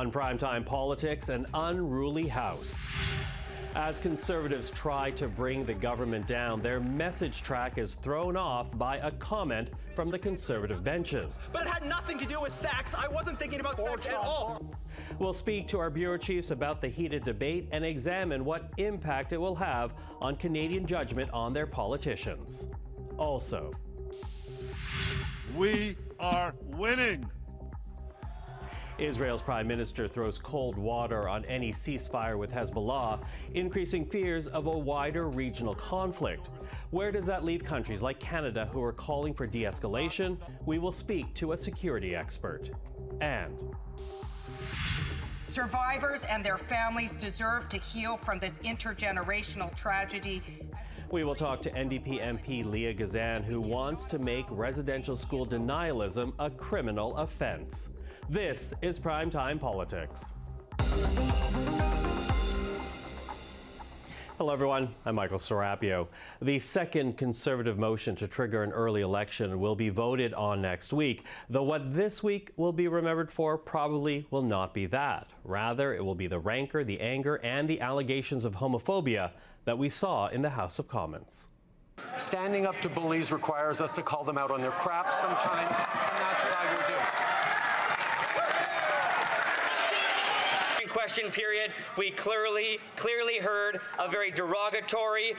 On Primetime Politics, an unruly House. As Conservatives try to bring the government down, their message track is thrown off by a comment from the Conservative benches. But it had nothing to do with sex. I wasn't thinking about sex at all. We'll speak to our bureau chiefs about the heated debate and examine what impact it will have on Canadian judgment on their politicians. Also, we are winning. Israel's prime minister throws cold water on any ceasefire with Hezbollah, increasing fears of a wider regional conflict. Where does that leave countries like Canada who are calling for de-escalation? We will speak to a security expert. And survivors and their families deserve to heal from this intergenerational tragedy. we will talk to NDP MP Leah Gazan, who wants to make residential school denialism a criminal offense. This is Primetime Politics. Hello, everyone. I'm Michael Serapio. The second Conservative motion to trigger an early election will be voted on next week, though what this week will be remembered for probably will not be that. Rather, it will be the rancor, the anger, and the allegations of homophobia that we saw in the House of Commons. Standing up to bullies requires us to call them out on their crap sometimes, and that's what I will do. Question period, we clearly heard a very derogatory,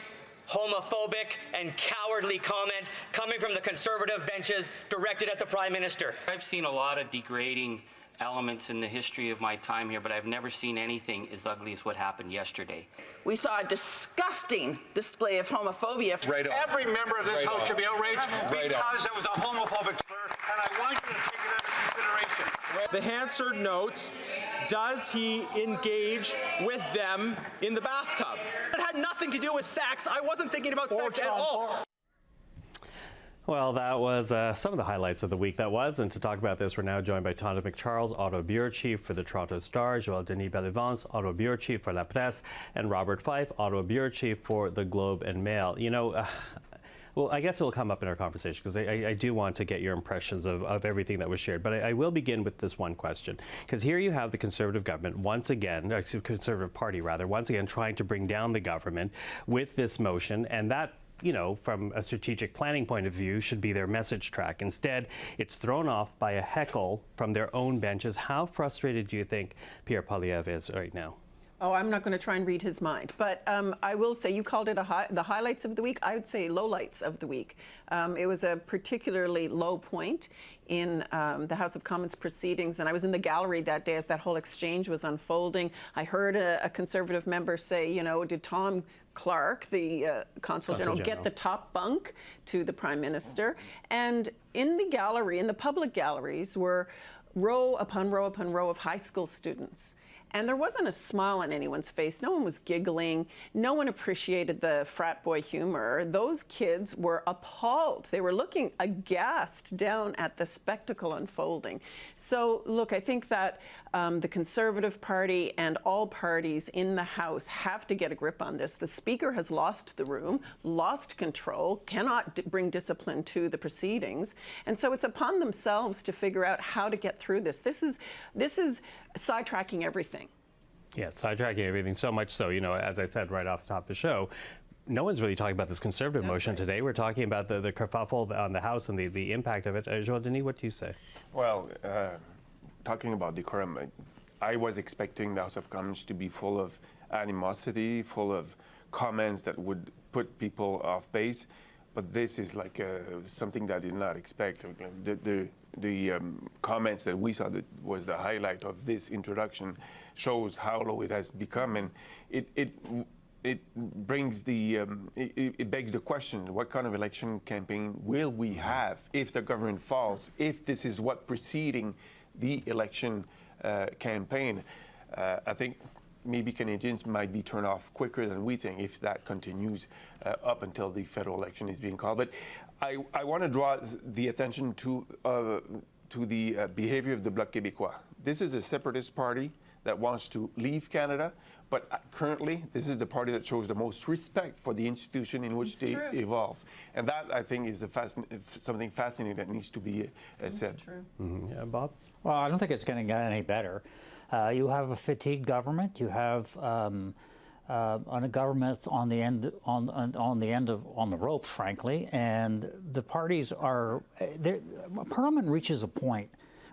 homophobic and cowardly comment coming from the Conservative benches directed at the Prime Minister. I've seen a lot of degrading elements in the history of my time here, but I've never seen anything as ugly as what happened yesterday. We saw a disgusting display of homophobia. Right on. Every member of this House should be outraged because it was a homophobic slur, and I want you to take it into consideration. The Hansard notes, does he engage with them in the bathtub? It had nothing to do with sex. I wasn't thinking about sex at all. Well, that was some of the highlights of the week that was. And to talk about this, we're now joined by Tonda MacCharles, Auto Bureau Chief for the Toronto Star, Joël-Denis Bellavance, Auto Bureau Chief for La Presse, and Robert Fife, Auto Bureau Chief for the Globe and Mail. You know, well, I guess it will come up in our conversation because I do want to get your impressions of everything that was shared. But I will begin with this one question, because here you have the Conservative government once again, Conservative Party rather, once again trying to bring down the government with this motion, and that, you know, from a strategic planning point of view, should be their message track. Instead, it's thrown off by a heckle from their own benches. How frustrated do you think Pierre Poilievre is right now? Oh, I'm not going to try and read his mind, but I will say you called it the highlights of the week. I would say lowlights of the week. It was a particularly low point in the House of Commons proceedings, and I was in the gallery that day as that whole exchange was unfolding. I heard a Conservative member say, you know, did Tom Clark, the Consul General, get the top bunk to the Prime Minister? And in the gallery, in the public galleries, were row upon row upon row of high school students. And there wasn't a smile on anyone's face. No one was giggling. No one appreciated the frat boy humor. Those kids were appalled. They were looking aghast down at the spectacle unfolding. So, look, I think that the Conservative Party and all parties in the House have to get a grip on this. The Speaker has lost the room, lost control, cannot bring discipline to the proceedings. And so it's upon themselves to figure out how to get through this. This is sidetracking everything. Yeah, sidetracking everything, so much so, you know, as I said right off the top of the show, no one's really talking about this Conservative motion today. We're talking about the kerfuffle on the House and the impact of it. Joël-Denis, what do you say? Well, talking about decorum, I was expecting the House of Commons to be full of animosity, full of comments that would put people off base, but this is like something that I did not expect. The comments that we saw that was the highlight of this introduction shows how low it has become, and it brings it begs the question: what kind of election campaign will we have if the government falls? If this is what preceding the election campaign, I think maybe Canadians might be turned off quicker than we think if that continues up until the federal election is being called. But I want to draw the attention to the behavior of the Bloc Québécois. This is a separatist party that wants to leave Canada, but currently this is the party that shows the most respect for the institution in which they evolve. And that, I think, is something fascinating that needs to be said. That's true. Yeah, Bob? Well, I don't think it's going to get any better. You have a fatigued government. You have on a government on the end on the ropes, frankly, and the parties are. Parliament reaches a point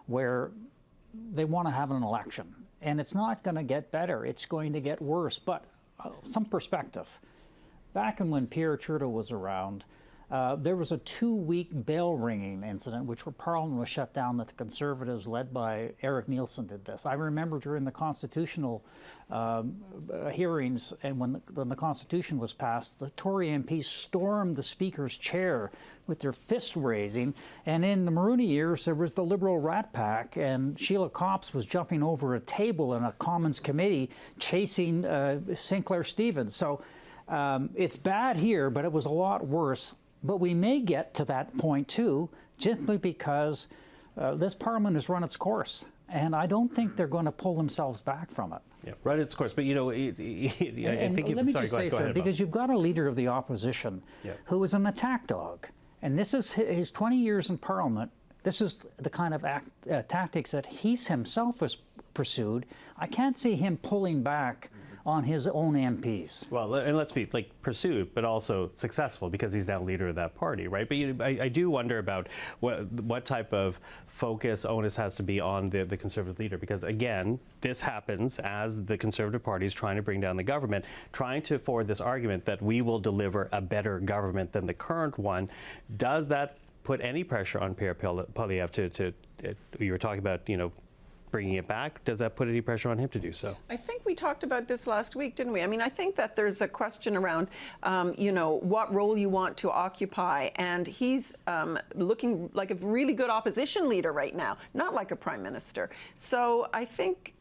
where they want to have an election, and it's not going to get better. It's going to get worse. But some perspective. Back when Pierre Trudeau was around, there was a 2-week bell ringing incident, which where Parliament was shut down, that the Conservatives, led by Eric Nielsen, did this. I remember during the constitutional hearings, and when the Constitution was passed, the Tory MPs stormed the Speaker's chair with their fist raising. And in the Maroney years, there was the Liberal Rat Pack, and Sheila Copps was jumping over a table in a Commons committee chasing Sinclair Stevens. So it's bad here, but it was a lot worse. But we may get to that point, too, simply because this Parliament has run its course. And I don't think they're going to pull themselves back from it. Yeah, run its course. But, you know, I think let me just say, sir, because you've got a leader of the opposition who is an attack dog. And this is his 20 years in Parliament. This is the kind of tactics that he himself has pursued. I can't see him pulling back on his own MPs. Well, and let's be pursued, but also successful, because he's now leader of that party, right? But I do wonder about what type of focus onus has to be on the Conservative leader, because again, this happens as the Conservative Party is trying to bring down the government, trying to forward this argument that we will deliver a better government than the current one. Does that put any pressure on Pierre Poilievre to you were talking about, you know, bringing it back? Does that put any pressure on him to do so? I think we talked about this last week, didn't we? I mean, I think that there's a question around, you know, what role you want to occupy. And he's looking like a really good opposition leader right now, not like a prime minister. So I think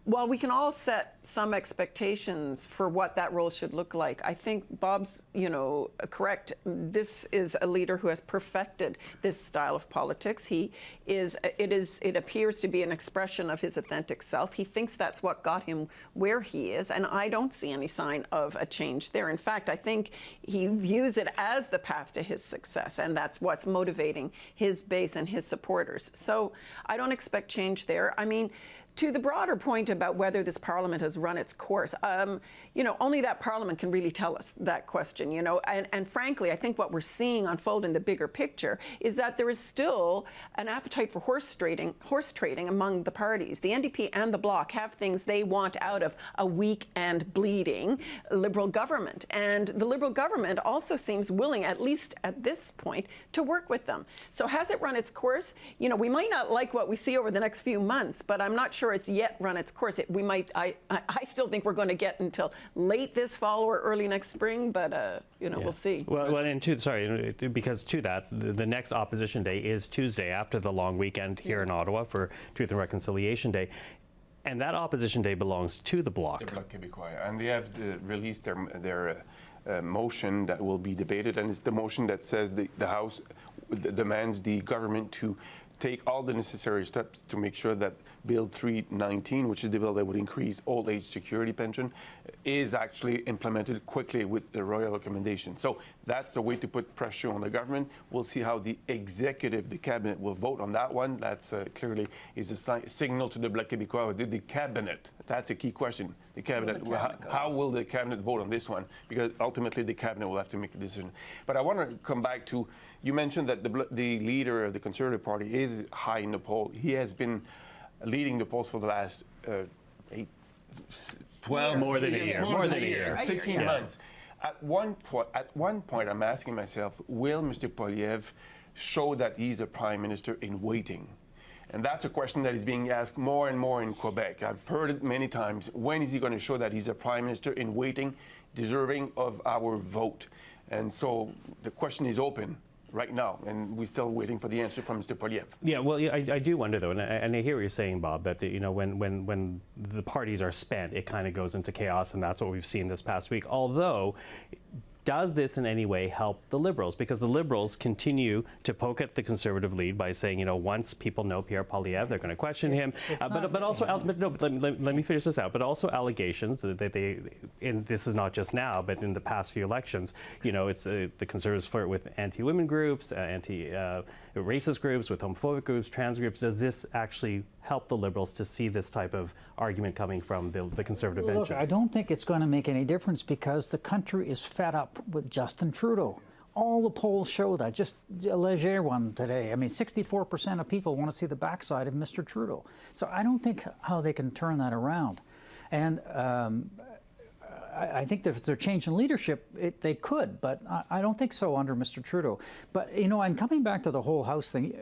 while we can all set some expectations for what that role should look like, I think Bob's, you know, correct. This is a leader who has perfected this style of politics. It appears to be an expression of his authentic self. He thinks that's what got him where he is, and I don't see any sign of a change there. In fact, I think he views it as the path to his success, and that's what's motivating his base and his supporters. So I don't expect change there. I mean, to the broader point about whether this Parliament has run its course, you know, only that Parliament can really tell us that question, you know. And frankly, I think what we're seeing unfold in the bigger picture is that there is still an appetite for horse trading among the parties. The NDP and the Bloc have things they want out of a weak and bleeding Liberal government. And the Liberal government also seems willing, at least at this point, to work with them. So has it run its course? You know, we might not like what we see over the next few months, but I'm not sure it's yet run its course. I still think we're going to get until late this fall or early next spring, but you know, we'll see. Well, and because to that, the next opposition day is Tuesday after the long weekend here in Ottawa for Truth and Reconciliation Day. And that opposition day belongs to the Bloc. The Bloc Québécois, and they have released their motion that will be debated, and it's the motion that says the House demands the government to take all the necessary steps to make sure that Bill 319, which is the bill that would increase old age security pension, is actually implemented quickly with the royal recommendation. So that's a way to put pressure on the government. We'll see how the executive, the cabinet, will vote on that one. That's clearly is a signal to the Bloc Québécois. The cabinet, that's a key question. The cabinet, how will the cabinet vote on this one? Because ultimately the cabinet will have to make a decision. But I want to come back to, you mentioned that the leader of the Conservative Party is high in the poll. He has been leading the polls for the last 12 more than a year, 15 months. At one point, I'm asking myself, will Mr. Poilievre show that he's a prime minister in waiting? And that's a question that is being asked more and more in Quebec. I've heard it many times. When is he going to show that he's a prime minister in waiting, deserving of our vote? And so the question is open right now, and we're still waiting for the answer from Mr. Poilievre. Yeah, well, I do wonder, though, and I hear what you're saying, Bob, that, you know, when the parties are spent, it kind of goes into chaos, and that's what we've seen this past week. Although, does this in any way help the Liberals? Because the Liberals continue to poke at the Conservative lead by saying, you know, once people know Pierre Poilievre, they're going to question him. But also, let me finish this out. But also allegations that they, and this is not just now, but in the past few elections, you know, it's the Conservatives flirt with anti-women groups, anti-racist groups, with homophobic groups, trans groups. Does this actually help the Liberals to see this type of argument coming from the Conservative benches? Look, I don't think it's going to make any difference because the country is fed up with Justin Trudeau. All the polls show that. Just a Leger one today. I mean, 64% of people want to see the backside of Mr. Trudeau. So I don't think how they can turn that around. And I think that if they're changing leadership, they could, but I don't think so under Mr. Trudeau. But, you know, and coming back to the whole House thing,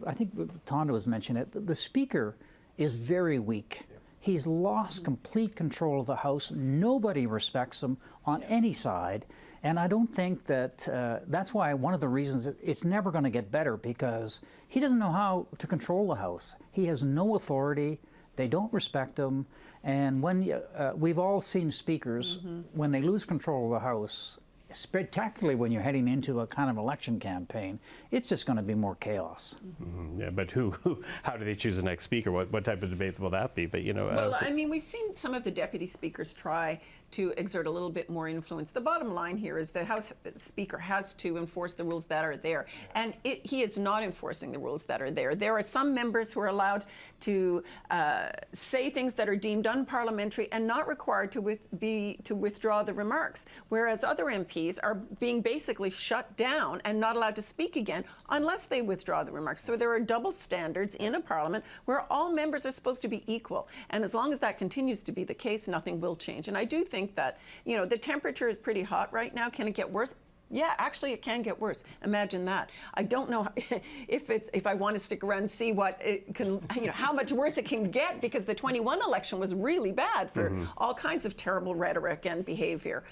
I think Tonda was mentioning it, the Speaker is very weak. He's lost complete control of the House. Nobody respects him on any side. And I don't think that that's why one of the reasons it's never going to get better, because he doesn't know how to control the House. He has no authority. They don't respect him. And when we've all seen speakers, when they lose control of the House, spectacularly when you're heading into a kind of election campaign, it's just going to be more chaos. Yeah, but how do they choose the next speaker? What type of debate will that be? But you know, well, I mean, we've seen some of the deputy speakers try to exert a little bit more influence. The bottom line here is the House Speaker has to enforce the rules that are there, and he is not enforcing the rules that are there. There are some members who are allowed to say things that are deemed unparliamentary and not required to withdraw the remarks, whereas other MPs are being basically shut down and not allowed to speak again unless they withdraw the remarks. So there are double standards in a parliament where all members are supposed to be equal, and as long as that continues to be the case, nothing will change. And I do think that, you know, the temperature is pretty hot right now. Can it get worse? Yeah, actually, it can get worse. Imagine that. I don't know if I want to stick around and see what it can, you know, how much worse it can get, because the 21 election was really bad for all kinds of terrible rhetoric and behavior.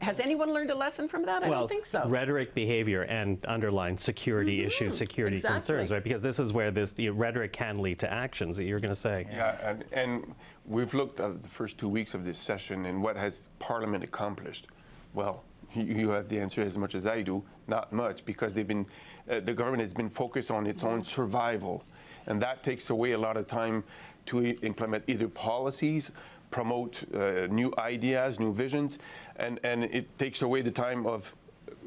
Has anyone learned a lesson from that? I don't think so. Rhetoric, behavior, and underline security issues, security concerns, right? Because this is where the rhetoric can lead to actions that you're going to say. Yeah, and we've looked at the first 2 weeks of this session and what has Parliament accomplished. Well, you have the answer as much as I do. Not much, because they've been, the government has been focused on its own survival, and that takes away a lot of time to implement either policies, promote new ideas, new visions, and it takes away the time of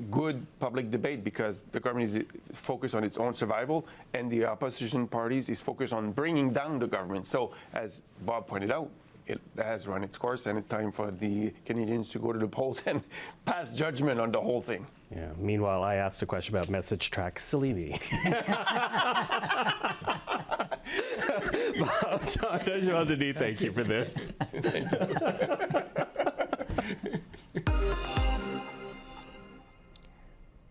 good public debate, because the government is focused on its own survival and the opposition parties is focused on bringing down the government. So, as Bob pointed out, it has run its course, and it's time for the Canadians to go to the polls and pass judgment on the whole thing. Yeah. Meanwhile, I asked a question about message track Salini. Bob, Tonda, Joël-Denis, thank you for this. Thank you.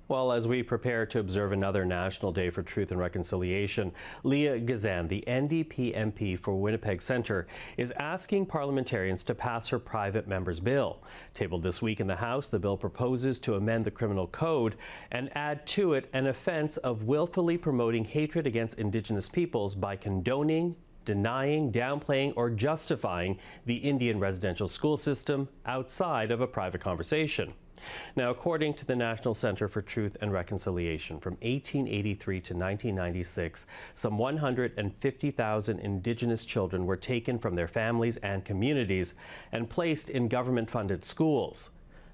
Well, as we prepare to observe another National Day for Truth and Reconciliation, Leah Gazan, the NDP MP for Winnipeg Centre, is asking parliamentarians to pass her private member's bill. Tabled this week in the House, the bill proposes to amend the Criminal Code and add to it an offence of willfully promoting hatred against Indigenous peoples by condoning, denying, downplaying, or justifying the Indian residential school system outside of a private conversation. Now, according to the National Centre for Truth and Reconciliation, from 1883 to 1996, some 150,000 Indigenous children were taken from their families and communities and placed in government-funded schools.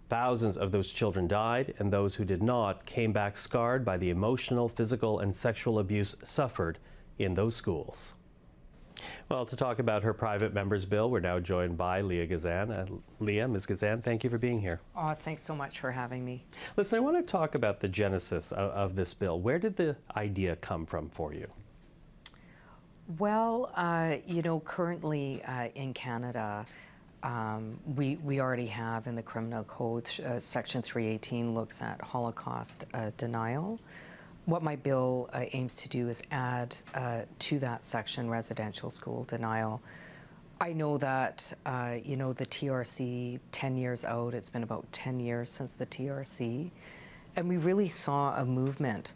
Thousands of those children died, and those who did not came back scarred by the emotional, physical, and sexual abuse suffered in those schools. Well, to talk about her private member's bill, we're now joined by Leah Gazan. Leah, Ms. Gazan, thank you for being here. Oh, thanks so much for having me. Listen, I want to talk about the genesis of this bill. Where did the idea come from for you? Well, you know, currently in Canada, we already have in the Criminal Code, Section 318 looks at Holocaust denial. What my bill aims to do is add to that section residential school denial. I know that, you know, the TRC, 10 years out, it's been about 10 years since the TRC, and we really saw a movement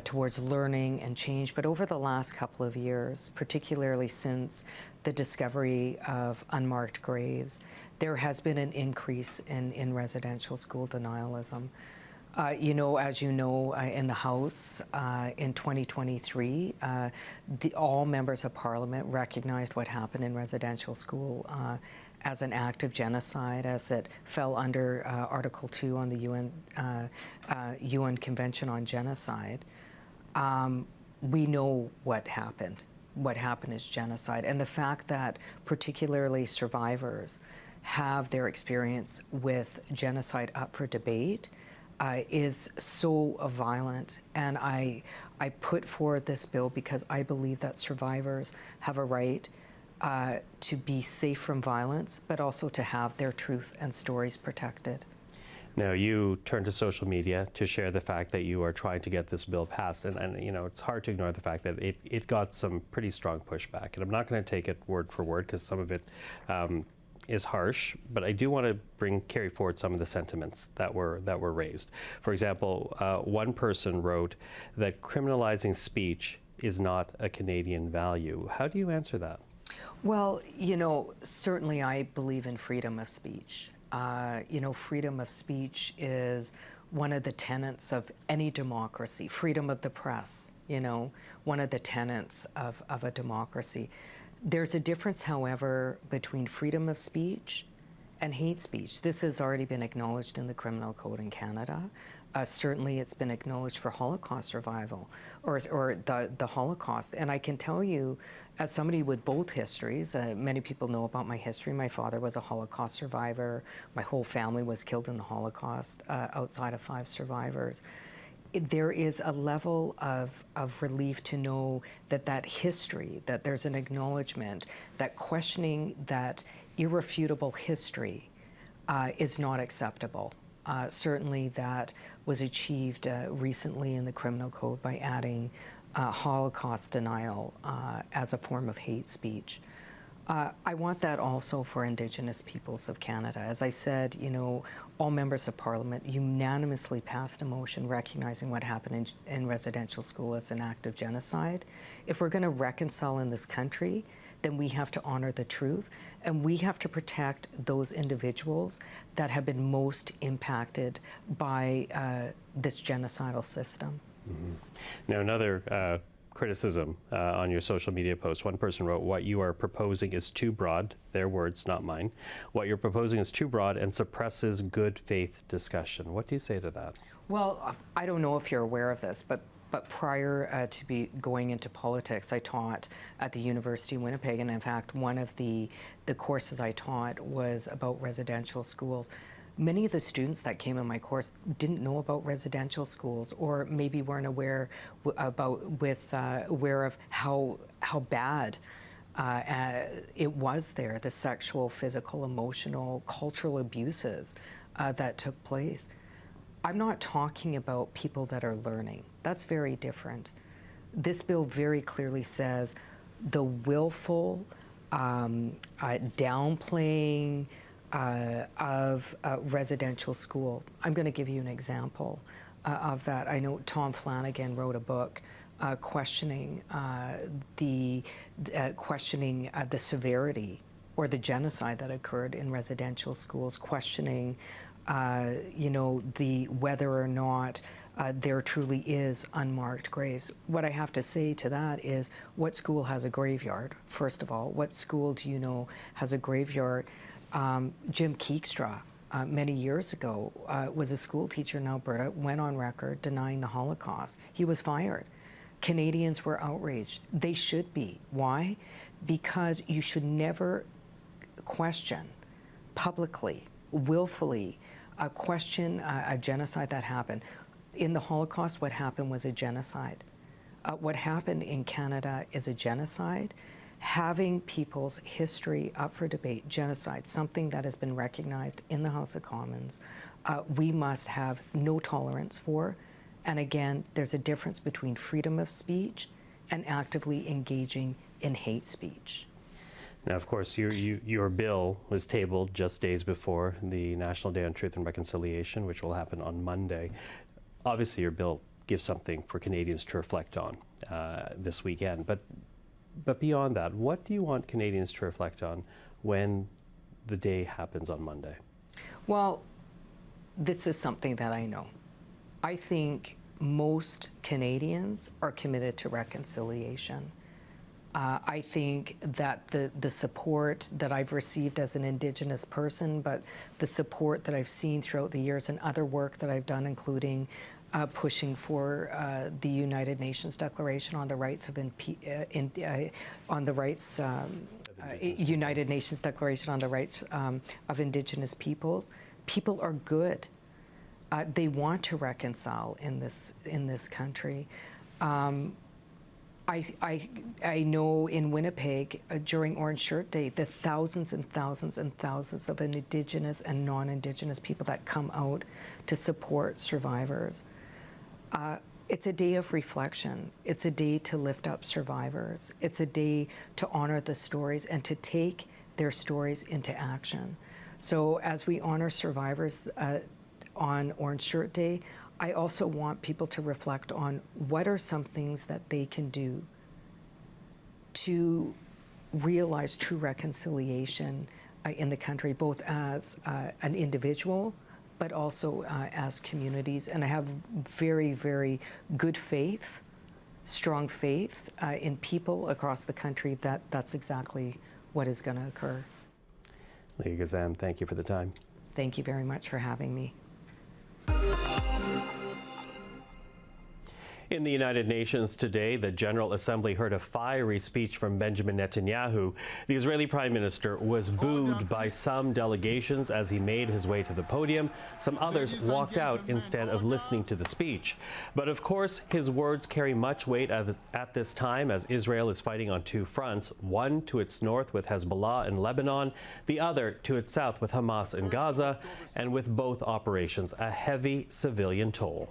towards learning and change. But over the last couple of years, particularly since the discovery of unmarked graves, there has been an increase in residential school denialism. As you know, in the House in 2023, all members of Parliament recognized what happened in residential school as an act of genocide, as it fell under Article 2 on the UN Convention on Genocide. We know what happened. What happened is genocide. And the fact that particularly survivors have their experience with genocide up for debate is so violent. And I put forward this bill because I believe that survivors have a right to be safe from violence, but also to have their truth and stories protected. Now, you turned to social media to share the fact that you are trying to get this bill passed, and it's hard to ignore the fact that it got some pretty strong pushback. And I'm not going to take it word for word because some of it is harsh, but I do want to carry forward some of the sentiments that were raised. For example, one person wrote that criminalizing speech is not a Canadian value. How do you answer that? Well, certainly I believe in freedom of speech. Freedom of speech is one of the tenets of any democracy. Freedom of the press, one of the tenets of a democracy. There's a difference, however, between freedom of speech and hate speech. This has already been acknowledged in the Criminal Code in Canada. Certainly it's been acknowledged for Holocaust survival or the Holocaust. And I can tell you, as somebody with both histories, many people know about my history. My father was a Holocaust survivor. My whole family was killed in the Holocaust, outside of 5 survivors. There is a level of relief to know that history, that there's an acknowledgement that questioning that irrefutable history is not acceptable. Certainly that was achieved recently in the Criminal Code by adding Holocaust denial as a form of hate speech. I want that also for Indigenous peoples of Canada. As I said, all members of Parliament unanimously passed a motion recognizing what happened in residential school as an act of genocide. If we're going to reconcile in this country, then we have to honor the truth, and we have to protect those individuals that have been most impacted by this genocidal system. Mm-hmm. Now, another criticism on your social media post. One person wrote, "What you are proposing is too broad," their words, not mine. "What you're proposing is too broad and suppresses good faith discussion." What do you say to that? Well, I don't know if you're aware of this, but prior to going into politics, I taught at the University of Winnipeg, and in fact, one of the courses I taught was about residential schools. Many of the students that came in my course didn't know about residential schools, or maybe weren't aware of how bad it was there, the sexual, physical, emotional, cultural abuses that took place. I'm not talking about people that are learning. That's very different. This bill very clearly says the willful downplaying of residential school. I'm going to give you an example of that. I know Tom Flanagan wrote a book questioning the severity or the genocide that occurred in residential schools, questioning whether or not there truly is unmarked graves. What I have to say to that is, what school has a graveyard? First of all, what school do you know has a graveyard? Jim Keekstra, many years ago, was a school teacher in Alberta, went on record denying the Holocaust. He was fired. Canadians were outraged. They should be. Why? Because you should never question publicly, willfully, question a genocide that happened. In the Holocaust, what happened was a genocide. What happened in Canada is a genocide. Having people's history up for debate, genocide, something that has been recognized in the House of Commons, we must have no tolerance for. And again, there's a difference between freedom of speech and actively engaging in hate speech. Now, of course, your bill was tabled just days before the National Day on Truth and Reconciliation, which will happen on Monday. Obviously, your bill give something for Canadians to reflect on this weekend. But beyond that, what do you want Canadians to reflect on when the day happens on Monday? Well, this is something that I know. I think most Canadians are committed to reconciliation. I think that the support that I've received as an Indigenous person, but the support that I've seen throughout the years and other work that I've done, including pushing for the United Nations Declaration on the Rights of United Nations Declaration on the Rights of Indigenous Peoples. People are good. They want to reconcile in this country. I know in Winnipeg during Orange Shirt Day, the thousands and thousands and thousands of Indigenous and non-Indigenous people that come out to support survivors. It's a day of reflection. It's a day to lift up survivors. It's a day to honor the stories and to take their stories into action. So as we honor survivors on Orange Shirt Day, I also want people to reflect on what are some things that they can do to realize true reconciliation in the country, both as an individual, but also as communities. And I have very, very good faith, strong faith in people across the country that that's exactly what is going to occur. Leah Gazan, thank you for the time. Thank you very much for having me. In the United Nations today, the General Assembly heard a fiery speech from Benjamin Netanyahu. The Israeli Prime Minister was booed by some delegations as he made his way to the podium. Some others walked out instead of listening to the speech. But of course, his words carry much weight at this time as Israel is fighting on two fronts, one to its north with Hezbollah in Lebanon, the other to its south with Hamas in Gaza, and with both operations a heavy civilian toll.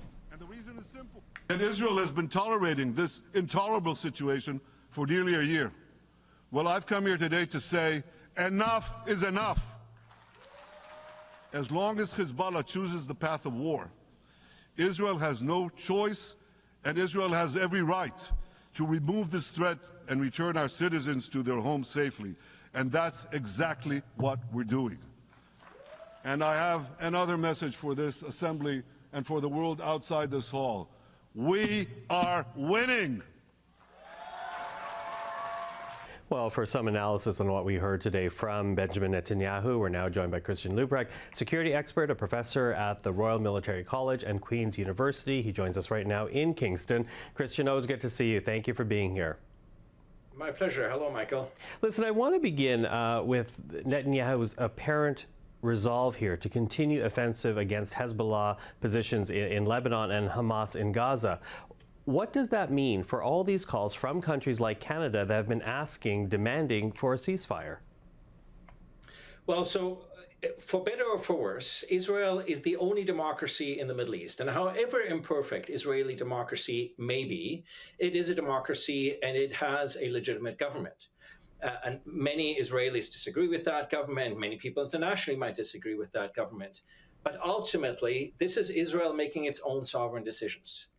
And Israel has been tolerating this intolerable situation for nearly a year. Well, I've come here today to say enough is enough. As long as Hezbollah chooses the path of war, Israel has no choice, and Israel has every right to remove this threat and return our citizens to their homes safely. And that's exactly what we're doing. And I have another message for this assembly and for the world outside this hall. We are winning. Well, for some analysis on what we heard today from Benjamin Netanyahu, we're now joined by Christian Leuprecht, security expert, a professor at the Royal Military College and Queen's University. He joins us right now in Kingston. Christian, always good to see you. Thank you for being here. My pleasure. Hello, Michael. Listen, I want to begin with Netanyahu's apparent resolve here to continue offensive against Hezbollah positions in Lebanon and Hamas in Gaza. What does that mean for all these calls from countries like Canada that have been demanding for a ceasefire? Well, so for better or for worse, Israel is the only democracy in the Middle East. And however imperfect Israeli democracy may be, it is a democracy and it has a legitimate government. And many Israelis disagree with that government. Many people internationally might disagree with that government. But ultimately, this is Israel making its own sovereign decisions.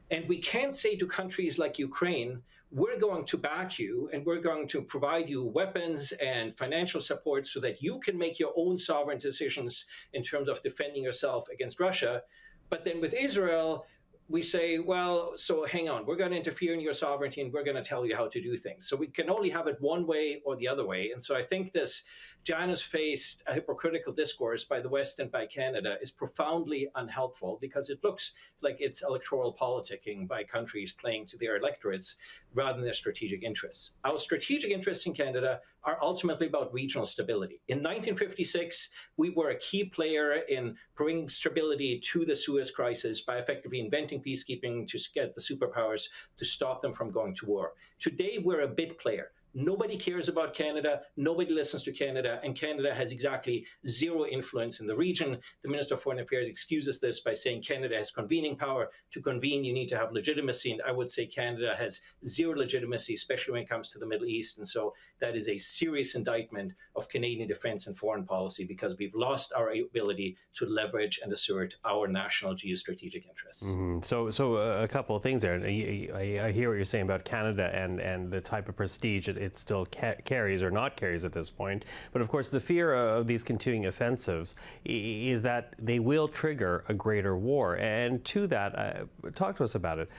And we can't say to countries like Ukraine, we're going to back you and we're going to provide you weapons and financial support so that you can make your own sovereign decisions in terms of defending yourself against Russia. But then with Israel, we say, well, so hang on, we're going to interfere in your sovereignty and we're going to tell you how to do things. So we can only have it one way or the other way. And so I think this Janus-faced hypocritical discourse by the West and by Canada is profoundly unhelpful because it looks like it's electoral politicking by countries playing to their electorates rather than their strategic interests. Our strategic interests in Canada are ultimately about regional stability. In 1956, we were a key player in bringing stability to the Suez crisis by effectively inventing peacekeeping to get the superpowers to stop them from going to war. Today, we're a bit player. Nobody cares about Canada, nobody listens to Canada, and Canada has exactly zero influence in the region. The Minister of Foreign Affairs excuses this by saying Canada has convening power. To convene, you need to have legitimacy, and I would say Canada has zero legitimacy, especially when it comes to the Middle East, and so that is a serious indictment of Canadian defense and foreign policy because we've lost our ability to leverage and assert our national geostrategic interests. So a couple of things there. I hear what you're saying about Canada and the type of prestige it still carries or not carries at this point. But of course, the fear of these continuing offensives is that they will trigger a greater war. And to that, talk to us about it.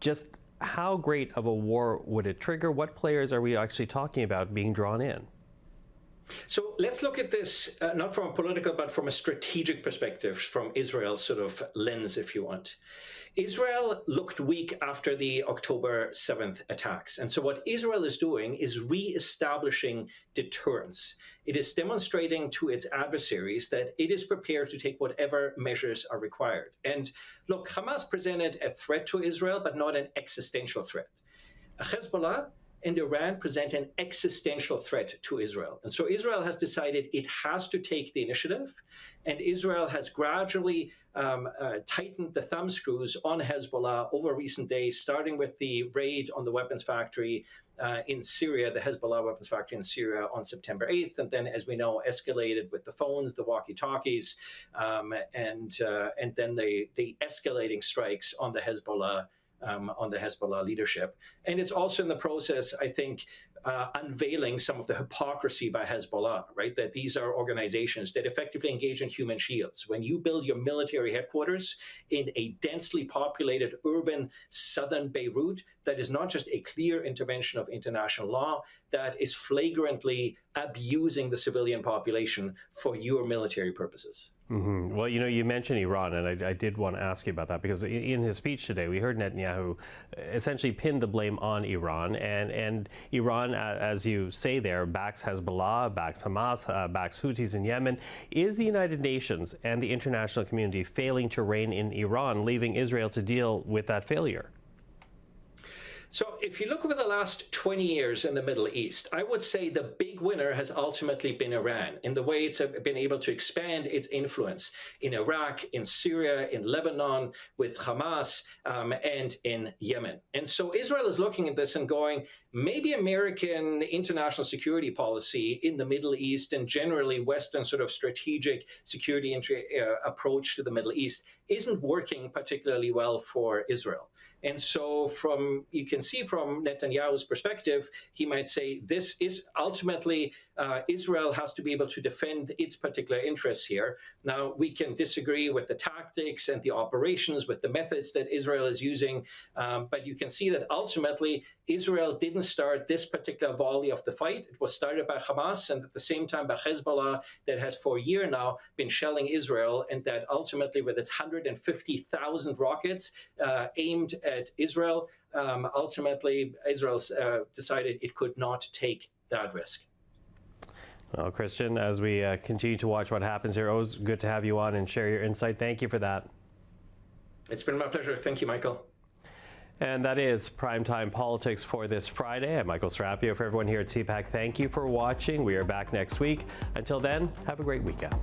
Just how great of a war would it trigger? What players are we actually talking about being drawn in? So let's look at this not from a political, but from a strategic perspective, from Israel's sort of lens, if you want. Israel looked weak after the October 7th attacks. And so what Israel is doing is re-establishing deterrence. It is demonstrating to its adversaries that it is prepared to take whatever measures are required. And look, Hamas presented a threat to Israel, but not an existential threat. Hezbollah and Iran present an existential threat to Israel. And so Israel has decided it has to take the initiative, and Israel has gradually tightened the thumb screws on Hezbollah over recent days, starting with the raid on the weapons factory in Syria, the Hezbollah weapons factory in Syria on September 8th, and then, as we know, escalated with the phones, the walkie-talkies, and then the escalating strikes on the Hezbollah leadership. And it's also in the process, I think, unveiling some of the hypocrisy by Hezbollah, right? That these are organizations that effectively engage in human shields. When you build your military headquarters in a densely populated urban southern Beirut, that is not just a clear intervention of international law, that is flagrantly abusing the civilian population for your military purposes. Well, you know, you mentioned Iran, and I did want to ask you about that, because in his speech today, we heard Netanyahu essentially pin the blame on Iran, and Iran, as you say there, backs Hezbollah, backs Hamas, backs Houthis in Yemen. Is the United Nations and the international community failing to rein in Iran, leaving Israel to deal with that failure? So if you look over the last 20 years in the Middle East, I would say the big winner has ultimately been Iran in the way it's been able to expand its influence in Iraq, in Syria, in Lebanon, with Hamas, and in Yemen. And so Israel is looking at this and going, maybe American international security policy in the Middle East and generally Western sort of strategic security approach to the Middle East isn't working particularly well for Israel. And so you can see from Netanyahu's perspective, he might say this is ultimately Israel has to be able to defend its particular interests here. Now, we can disagree with the tactics and the operations, with the methods that Israel is using, but you can see that ultimately Israel didn't start this particular volley of the fight. It was started by Hamas and at the same time by Hezbollah, that has for a year now been shelling Israel, and that ultimately with its 150,000 rockets aimed at Israel, ultimately Israel decided it could not take that risk. Well, Christian, as we continue to watch what happens here, always good to have you on and share your insight. Thank you for that. It's been my pleasure. Thank you, Michael. And that is Primetime Politics for this Friday. I'm Michael Serapio. For everyone here at CPAC, thank you for watching. We are back next week. Until then, have a great weekend.